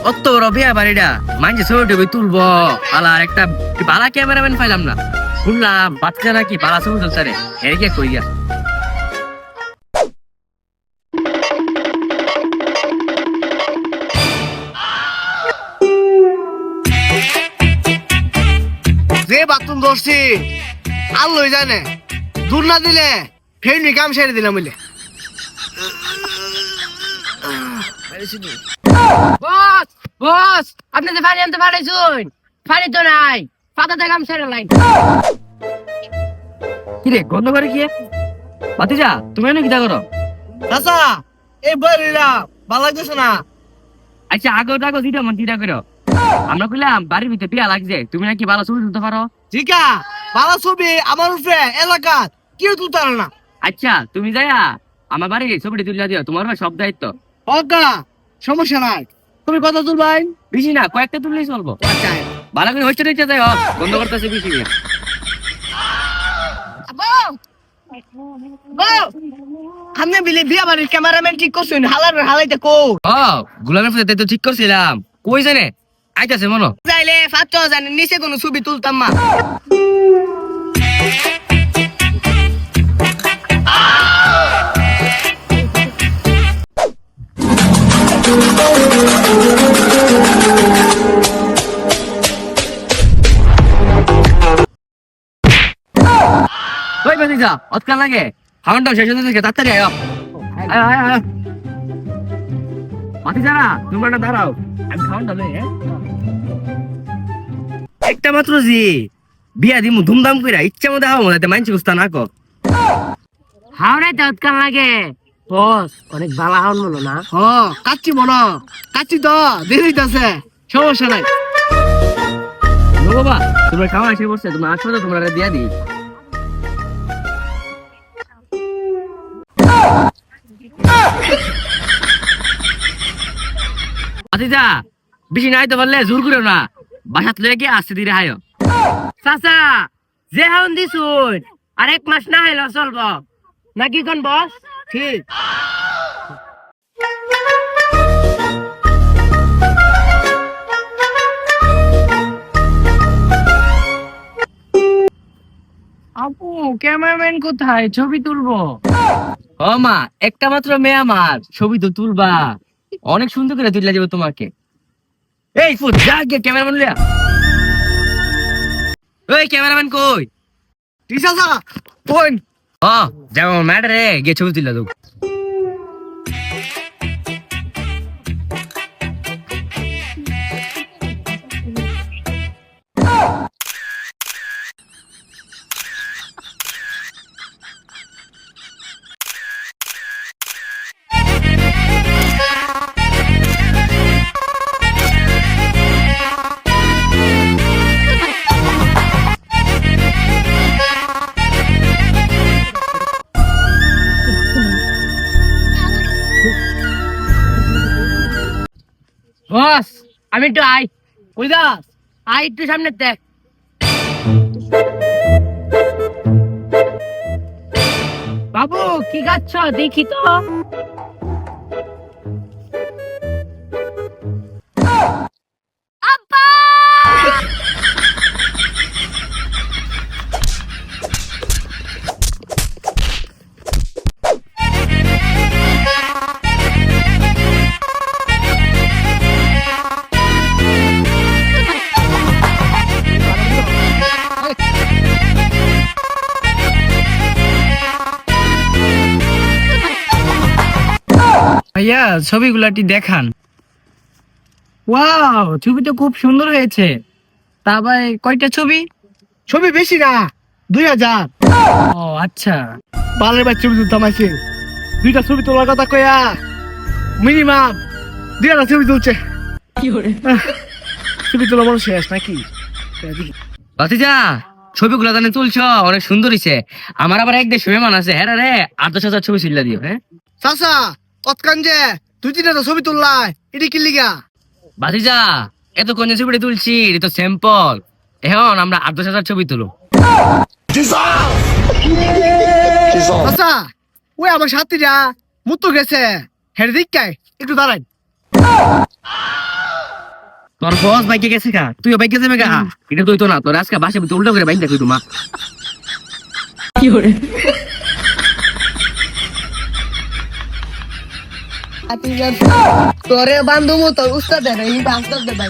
অত বড় বিয়া বাড়িটা মাইন্ডে ছবি তুলবো আলা আর একটা বালা ক্যামেরাম্যান পাইলাম না, শুনলাম বাচ্চা নাকি বালা ছবি তুলছে রে, হেরে গিয়ে কই গিয়া। যে বাথরুম ধরছি আল্লাহ জানে, দূর না দিলে ফের কাম সেরে দিলাম বলে। বস বস, আপনি যে পানি আনতে পাঠাইছুন, পানি তো নাই, পাতাতে কাম সেরে লাইন। কিরে গন্ধ করে কি বাতিজা, তুমি এনে কিটা করো? চাচা এই বাড়িটা ভালো লাগতেছে না। আচ্ছা আগো টাগো দিটা মন দিটা করো, আমরা কইলাম বাড়ির ভিতরে বিয়া লাগছে, তুমি নাকি ভালো ছবি তুলতে পারো। ঠিকা ভালো ছবি আমার উপরে এলাকার কেউ তুলতে পারে না। আচ্ছা তুমি যাইয়া আমার বাড়ি ছবিটি তুলিয়া দিও, তোমার উপর সব দায়িত্ব। ওকা সমস্যা নাই, তুমি কত তুলবাই? বেশি না, কয়েকটা তুললেই চলবো। আচ্ছা ভালো করে হচ্ছে দেখতে যাই, বন্ধ করতেছে বেশি। আপনি বিলে বিয়া বাড়ির ক্যামেরাম্যান ঠিক করছেন, হালার হালাইতে কো গুলামের সাথে তো ঠিক করছিলাম, কই জানে আইতাছে মনো চাইলে ৫,০০০ নিচে কোনো ছবি তুলতাম মা। ওই বাতিজা অতকাল লাগে, খাওয়ানটাও শেষ হতে থেকে তাড়াতাড়ি আয়। বাতিজা তুমি একটা দাঁড়াও, আমি খাওয়ানটা লই। একটা মাত্র জি বিয়া দিমু ধুমধাম কইরা ইচ্ছা মতো হাও মনে মানছি বুঝতা না কো। হাওড়ায় তো উৎকাল লাগে বস, অনেক ভালো হাওন মনে না। হ কাচ্চি মনো কাচ্চি তো দেরি আছে, সমস্যা নাই। ও বাবা তোমার খাওয়া এসে পড়ছে, তুমি আসো তো তোমরা দিয়া দিই। বাতিজা বেশি নাই তো বললে জোর করো না, বাসাত লয়ে গিয়ে আসতে দিরে হায়। চাচা যে হাউন দিছুন আর ১ মাস না হইলো চলবো নাকি কোন বস? ঠিক আপু ক্যামেরাম্যান কোথায়, ছবি তুলবো। ও মা একটা মাত্র মেয়ে আমার, ছবি তো তুলবা, অনেক সুন্দর করে তুলে যাবো তোমাকে। এই ফুট যা গিয়ে ক্যামেরাম্যান লিয়া। ওই ক্যামেরাম্যান কই? ঠিক আছে কোন যাবো ম্যাটারে গিয়ে ছবি তুলে দেবো। বস আমি একটু আই, কই যাস? আই একটু সামনে দেখ। বাবু কি গাচ্ছ দেখি তো। আব্বা ভাইয়া ছবিগুলাটি দেখান। ওয়াও ছবি তো খুব সুন্দর হয়েছে। তা ভাই কয়টা ছবি? ছবি বেশি না, ২,০০০। ও আচ্ছা। বালের বাচ্চা ছবি তুলতাম আছে, ২টা ছবি তোলার কথা কয়া মিনিমাম ২,০০০ ছবি তুলছে। ছবি তোলা বড় শেষ নাকি? বাতিজা ছবিগুলো জানে তুলছো, অনেক সুন্দর হইছে। আমার আবার এক দেশ মেহমান আছে, হ্যাঁ রে ৮-১০,০০০ ছবি তুলে দিও। হ্যাঁ চাচা অতকান যে ২-৩টা ছবি তুললাই, এটি কি লিগা? বাতিজা এত কোন ছবিটা তুলছি, এটা তো স্যাম্পল, এখন আমরা ৮-১০,০০০ ছবি তুলো। চাচা ওই আমার সাথীরা মুতো গেছে, হের দিক একটু দাঁড়াই। তোর বস বাইকে গেছে কা, তুইও বাইকে যাবে গা। এটা তুই তো না, তোর আজকে বাসে উল্টো করে বাইক দেখি তোমা। তোরে বান্ধব তো উস্তাদ এই বাস্তব দে ভাই